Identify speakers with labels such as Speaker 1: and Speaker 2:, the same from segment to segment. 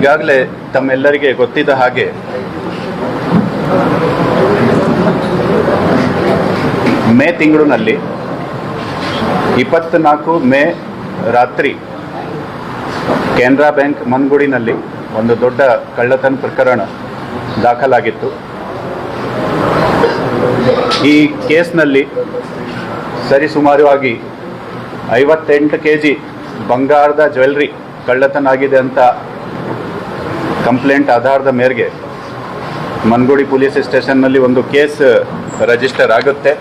Speaker 1: ಈಗಾಗಲೇ ತಮ್ಮೆಲ್ಲರಿಗೆ ಗೊತ್ತಿದ್ದ ಹಾಗೆ ಮೇ ತಿಂಗಳಿನಲ್ಲಿ 24 ಮೇ ರಾತ್ರಿ ಕೆನರಾ ಬ್ಯಾಂಕ್ ಮನ್ಗುಡಿನಲ್ಲಿ ಒಂದು ದೊಡ್ಡ ಕಳ್ಳತನ ಪ್ರಕರಣ ದಾಖಲಾಗಿತ್ತು. ಈ ಕೇಸ್ನಲ್ಲಿ ಸರಿಸುಮಾರವಾಗಿ 58 kg ಬಂಗಾರದ ಜ್ಯುವೆಲ್ರಿ ಕಳ್ಳತನ ಆಗಿದೆ ಅಂತ ಕಂಪ್ಲೇಂಟ್ ಆಧಾರದ ಮೇರೆಗೆ ಮನ್ಗುಡಿ ಪೊಲೀಸ್ ಸ್ಟೇಷನ್ನಲ್ಲಿ ಒಂದು ಕೇಸ್ ರಿಜಿಸ್ಟರ್ ಆಗುತ್ತೆ.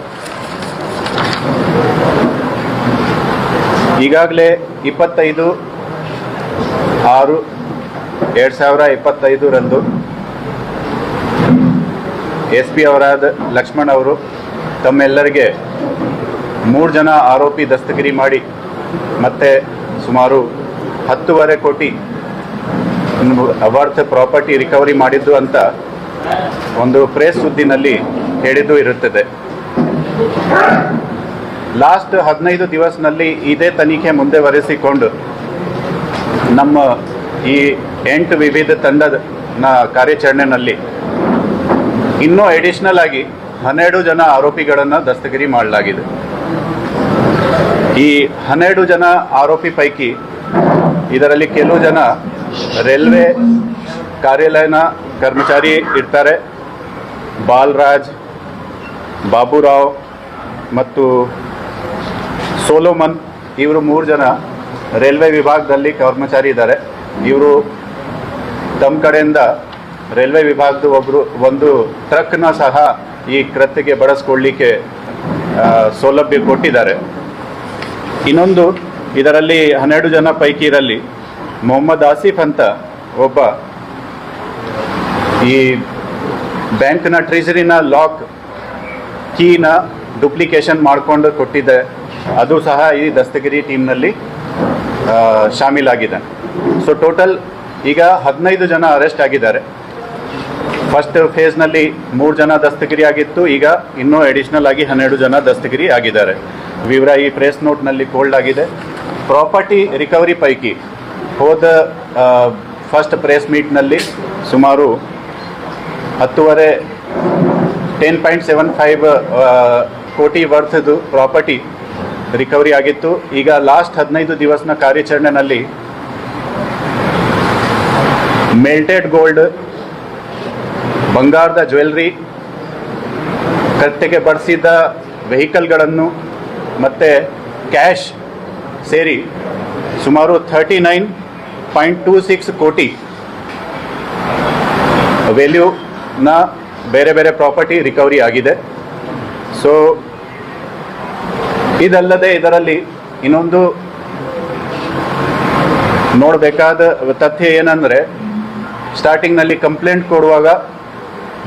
Speaker 1: ಈಗಾಗಲೇ 25/6/2025 SP ಅವರಾದ ಲಕ್ಷ್ಮಣ್ ಅವರು ತಮ್ಮೆಲ್ಲರಿಗೆ 3 ಜನ ಆರೋಪಿ ದಸ್ತಗಿರಿ ಮಾಡಿ ಮತ್ತೆ ಸುಮಾರು 10.5 ಕೋಟಿ ವರ್ತ್ ಪ್ರಾಪರ್ಟಿ ರಿಕವರಿ ಮಾಡಿದ್ದು ಅಂತ ಒಂದು ಪ್ರೆಸ್ ಸುದ್ದಿನಲ್ಲಿ ಹೇಳಿದ್ದು ಇರುತ್ತದೆ. ಲಾಸ್ಟ್ 15 ದಿವಸನಲ್ಲಿ ಇದೇ ತನಿಖೆ ಮುಂದುವರೆಸಿಕೊಂಡು ನಮ್ಮ ಈ 8 ವಿವಿಧ ತಂಡದ ಕಾರ್ಯಾಚರಣೆಯಲ್ಲಿ ಇನ್ನೂ ಅಡಿಷನಲ್ ಆಗಿ 12 ಜನ ಆರೋಪಿಗಳನ್ನು ದಸ್ತಗಿರಿ ಮಾಡಲಾಗಿದೆ. ಈ 12 ಜನ ಆರೋಪಿ ಪೈಕಿ ಇದರಲ್ಲಿ ಕೆಲವು ಜನ ರೈಲ್ವೆ ಕಾರ್ಯಾಲಯನ ಕರ್ಮಚಾರಿ ಇರ್ತಾರೆ. ಬಾಲರಾಜ್, ಬಾಬುರಾವ್ ಮತ್ತು ಸೋಲೋಮನ್ ಇವರು 3 ಜನ ರೈಲ್ವೆ ವಿಭಾಗದಲ್ಲಿ ಕರ್ಮಚಾರಿ ಇದ್ದಾರೆ. ಇವರು ತಮ್ಮ ಕಡೆಯಿಂದ ರೈಲ್ವೆ ವಿಭಾಗದ ಒಂದು ಟ್ರಕ್ನ ಸಹ ಈ ಕೃತ್ಯಕ್ಕೆ ಬಳಸ್ಕೊಳ್ಳಿಕ್ಕೆ ಸೌಲಭ್ಯ ಕೊಟ್ಟಿದ್ದಾರೆ. ಇನ್ನೊಂದು ಇದರಲ್ಲಿ 12 ಜನ ಪೈಕಿ ಇರಲ್ಲಿ ಮೊಹಮ್ಮದ್ ಆಸಿಫ್ ಅಂತ ಒಬ್ಬ ಈ ಬ್ಯಾಂಕ್ನ ಟ್ರೆಜರಿನ ಲಾಕ್ ಕೀನ ಡುಪ್ಲಿಕೇಶನ್ ಮಾಡಿಕೊಂಡು ಕೊಟ್ಟಿದ್ದೆ, ಅದು ಸಹ ಈ ದಸ್ತಗಿರಿ ಟೀಮ್ನಲ್ಲಿ ಶಾಮೀಲಾಗಿದೆ. ಸೊ ಟೋಟಲ್ ಈಗ 15 ಜನ ಅರೆಸ್ಟ್ ಆಗಿದ್ದಾರೆ. ಫಸ್ಟ್ ಫೇಸ್ನಲ್ಲಿ 3 ಜನ ದಸ್ತಗಿರಿ ಆಗಿತ್ತು, ಈಗ ಇನ್ನೂ ಅಡಿಷನಲ್ ಆಗಿ 12 ಜನ ದಸ್ತಗಿರಿ ಆಗಿದ್ದಾರೆ. ವಿವರ ಈ ಪ್ರೆಸ್ ನೋಟ್ನಲ್ಲಿ ಕೋಲ್ಡ್ ಆಗಿದೆ. ಪ್ರಾಪರ್ಟಿ ರಿಕವರಿ ಪೈಕಿ ಹೋದ ಫಸ್ಟ್ ಪ್ರೆಸ್ ಮೀಟ್ನಲ್ಲಿ ಸುಮಾರು 10.75 ಕೋಟಿ ವರ್ತ್ದು ಪ್ರಾಪರ್ಟಿ ರಿಕವರಿ ಆಗಿತ್ತು. ಈಗ ಲಾಸ್ಟ್ 15 ದಿವಸನ ಕಾರ್ಯಾಚರಣೆಯಲ್ಲಿ ಮೆಲ್ಟೆಡ್ ಗೋಲ್ಡ್, ಬಂಗಾರದ ಜ್ಯುವೆಲ್ರಿ, ಕೃತ್ಯಕ್ಕೆ ಬಳಸಿದ ವೆಹಿಕಲ್ಗಳನ್ನು ಮತ್ತು ಕ್ಯಾಶ್ ಸೇರಿ ಸುಮಾರು 39.26 ಕೋಟಿ ವ್ಯಾಲ್ಯೂನ ಬೇರೆ ಬೇರೆ ಪ್ರಾಪರ್ಟಿ ರಿಕವರಿ ಆಗಿದೆ. ಸೊ ಇದಲ್ಲದೆ ಇದರಲ್ಲಿ ಇನ್ನೊಂದು ನೋಡಬೇಕಾದ ತಥ್ಯ ಏನಂದರೆ, ಸ್ಟಾರ್ಟಿಂಗ್ನಲ್ಲಿ ಕಂಪ್ಲೇಂಟ್ ಕೊಡುವಾಗ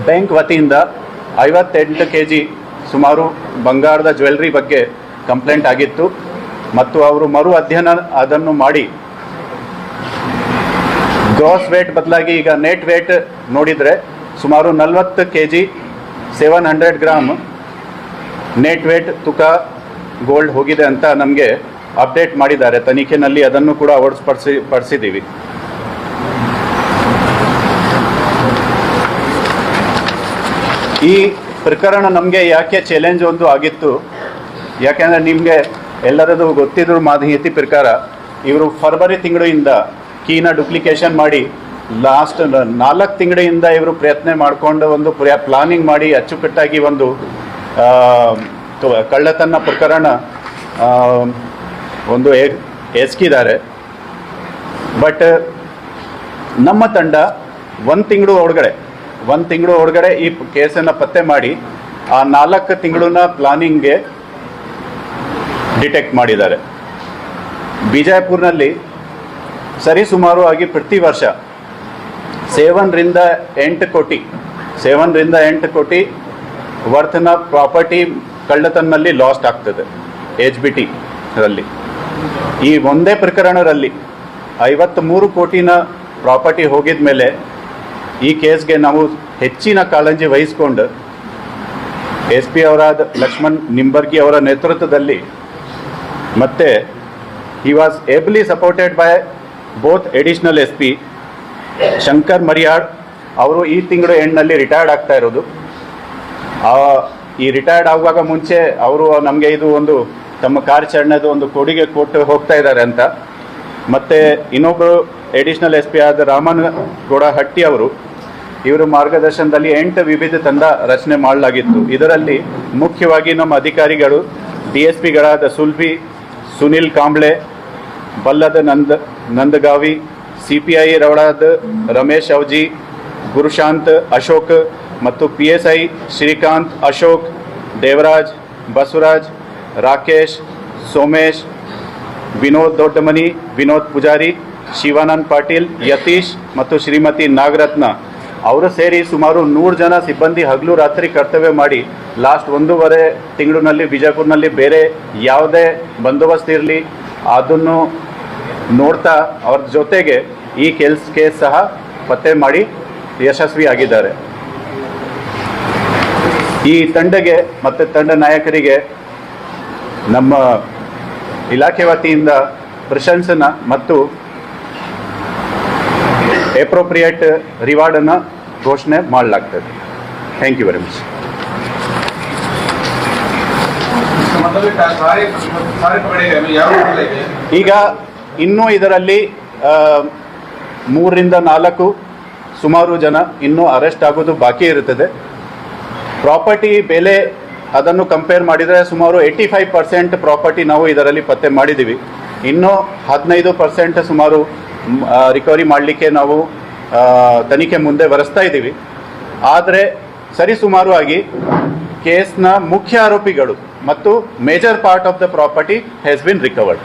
Speaker 1: ಬ್ಯಾಂಕ್ ವತಿಯಿಂದ 58 kg ಸುಮಾರು ಬಂಗಾರದ ಜ್ಯುವೆಲ್ರಿ ಬಗ್ಗೆ ಕಂಪ್ಲೇಂಟ್ ಆಗಿತ್ತು ಮತ್ತು ಅವರು ಮರು ಅಧ್ಯಯನ ಅದನ್ನು ಮಾಡಿ ಗ್ರಾಸ್ ವೇಟ್ ಬದಲಾಗಿ ಈಗ ನೆಟ್ ವೇಟ್ ನೋಡಿದರೆ ಸುಮಾರು 40 kg 700 ಗ್ರಾಮ್ ನೆಟ್ ವೇಟ್ ತೂಕ ಗೋಲ್ಡ್ ಹೋಗಿದೆ ಅಂತ ನಮಗೆ ಅಪ್ಡೇಟ್ ಮಾಡಿದ್ದಾರೆ. ತನಿಖೆಯಲ್ಲಿ ಅದನ್ನು ಕೂಡ ಪಡಿಸಿದ್ದೀವಿ. ಈ ಪ್ರಕರಣ ನಮಗೆ ಯಾಕೆ ಚಾಲೆಂಜ್ ಒಂದು ಆಗಿತ್ತು, ಯಾಕೆಂದರೆ ನಿಮಗೆ ಎಲ್ಲರದು ಗೊತ್ತಿದ್ರು ಮಾಹಿತಿ ಪ್ರಕಾರ ಇವರು ಫೆಬ್ರವರಿ ತಿಂಗಳಿಂದ ಕೀನ ಡುಪ್ಲಿಕೇಶನ್ ಮಾಡಿ ಲಾಸ್ಟ್ 4 ತಿಂಗಳಿಂದ ಇವರು ಪ್ರಯತ್ನ ಮಾಡಿಕೊಂಡು ಒಂದು ಪ್ಲಾನಿಂಗ್ ಮಾಡಿ ಅಚ್ಚುಕಟ್ಟಾಗಿ ಒಂದು ಕಳ್ಳತನ ಪ್ರಕರಣ ಒಂದು ಎಸಗಿದ್ದಾರೆ. ಬಟ್ ನಮ್ಮ ತಂಡ 1 ತಿಂಗಳು ಒಳಗಡೆ ಈ ಕೇಸನ್ನು ಪತ್ತೆ ಮಾಡಿ ಆ 4 ತಿಂಗಳನ್ನ ಪ್ಲಾನಿಂಗ್ಗೆ ಡಿಟೆಕ್ಟ್ ಮಾಡಿದ್ದಾರೆ. ಬಿಜಾಪುರ್ನಲ್ಲಿ ಸರಿಸುಮಾರು ಪ್ರತಿ ವರ್ಷ 7 ರಿಂದ 8 ಕೋಟಿ ವರ್ತನ ಪ್ರಾಪರ್ಟಿ ಕಳ್ಳತನಲ್ಲಿ ಲಾಸ್ಟ್ ಆಗ್ತದೆ HBT ರಲ್ಲಿ. ಈ ಒಂದೇ ಪ್ರಕರಣದಲ್ಲಿ 53 ಕೋಟಿನ ಪ್ರಾಪರ್ಟಿ ಹೋಗಿದ ಮೇಲೆ ಈ ಕೇಸ್ಗೆ ನಾವು ಹೆಚ್ಚಿನ ಕಾಳಜಿ ವಹಿಸಿಕೊಂಡು SP ಅವರಾದ ಲಕ್ಷ್ಮಣ್ ನಿಂಬರ್ಗಿ ಅವರ ನೇತೃತ್ವದಲ್ಲಿ ಮತ್ತೆ he was ably supported by both additional SP Shankar Mariyad ಅವರು ಈ ತಿಂಗಳು ಎಂಡ್ನಲ್ಲಿ ರಿಟೈರ್ಡ್ ಆಗ್ತಾ ಇರೋದು. ಈ ರಿಟೈರ್ಡ್ ಆಗುವಾಗ ಮುಂಚೆ ಅವರು ನಮಗೆ ಇದು ಒಂದು ತಮ್ಮ ಕಾರ್ಯಾಚರಣೆದು ಒಂದು ಕೊಡುಗೆ ಕೊಟ್ಟು ಹೋಗ್ತಾ ಇದ್ದಾರೆ ಅಂತ. ಮತ್ತು ಇನ್ನೊಬ್ಬರು ಎಡಿಷನಲ್ SP ಆದ ರಾಮನ್ ಗೌಡ ಹಟ್ಟಿ ಅವರು, ಇವರ ಮಾರ್ಗದರ್ಶನದಲ್ಲಿ 8 ವಿವಿಧ ತಂಡ ರಚನೆ ಮಾಡಲಾಗಿತ್ತು. ಇದರಲ್ಲಿ ಮುಖ್ಯವಾಗಿ ನಮ್ಮ ಅಧಿಕಾರಿಗಳು DSPಗಳಾದ ಸುಲ್ಭಿ, ಸುನಿಲ್ ಕಾಂಬ್ಳೆ, ಬಲ್ಲದ ನಂದಗಾವಿ, CPI ರವಳಾದ ರಮೇಶ್ ಅವಜಿ, ಗುರುಶಾಂತ್ ಅಶೋಕ್ ಮತ್ತು PSI ಶ್ರೀಕಾಂತ್ ಅಶೋಕ್, ದೇವರಾಜ್, ಬಸವರಾಜ್, ರಾಕೇಶ್, ಸೋಮೇಶ್, ವಿನೋದ್ ದೊಡ್ಡಮನಿ, ವಿನೋದ್ ಪೂಜಾರಿ, ಶಿವಾನಂದ್ ಪಾಟೀಲ್, ಯತೀಶ್ ಮತ್ತು ಶ್ರೀಮತಿ ನಾಗರತ್ನ ಅವರು ಸೇರಿ ಸುಮಾರು 100 ಜನ ಸಿಬ್ಬಂದಿ ಹಗಲು ರಾತ್ರಿ ಕರ್ತವ್ಯ ಮಾಡಿ ಲಾಸ್ಟ್ 1.5 ತಿಂಗಳಿನಲ್ಲಿ ಬಿಜಾಪುರ್ನಲ್ಲಿ ಬೇರೆ ಯಾವುದೇ ಬಂದೋಬಸ್ತ್ ಇರಲಿ ಅದನ್ನು ನೋಡ್ತಾ ಅವ್ರ ಜೊತೆಗೆ ಈ ಕೇಸ್ ಸಹ ಪತ್ತೆ ಮಾಡಿ ಯಶಸ್ವಿಯಾಗಿದ್ದಾರೆ. ಈ ತಂಡಗೆ ಮತ್ತು ತಂಡ ನಾಯಕರಿಗೆ ನಮ್ಮ ಇಲಾಖೆ ವತಿಯಿಂದ ಪ್ರಶಂಸನ ಮತ್ತು ಎಪ್ರೋಪ್ರಿಯೇಟ್ ರಿವಾರ್ಡನ್ನು ಘೋಷಣೆ ಮಾಡಲಾಗ್ತದೆ. Thank you very much. ಈಗ ಇನ್ನೂ ಇದರಲ್ಲಿ 3 ರಿಂದ 4 ಸುಮಾರು ಜನ ಇನ್ನೂ ಅರೆಸ್ಟ್ ಆಗೋದು ಬಾಕಿ ಇರುತ್ತದೆ. ಪ್ರಾಪರ್ಟಿ ಬೆಲೆ ಅದನ್ನು ಕಂಪೇರ್ ಮಾಡಿದರೆ ಸುಮಾರು 85% ಪ್ರಾಪರ್ಟಿ ನಾವು ಇದರಲ್ಲಿ ಪತ್ತೆ ಮಾಡಿದ್ದೀವಿ. ಇನ್ನೂ 15% ಸುಮಾರು ರಿಕವರಿ ಮಾಡಲಿಕ್ಕೆ ನಾವು ತನಿಖೆ ಮುಂದೆ ಬರೆಸ್ತಾ ಇದ್ದೀವಿ. ಆದರೆ ಸರಿಸುಮಾರುವಾಗಿ ಕೇಸ್ನ ಮುಖ್ಯ ಆರೋಪಿಗಳು ಮತ್ತು major part of the property has been recovered.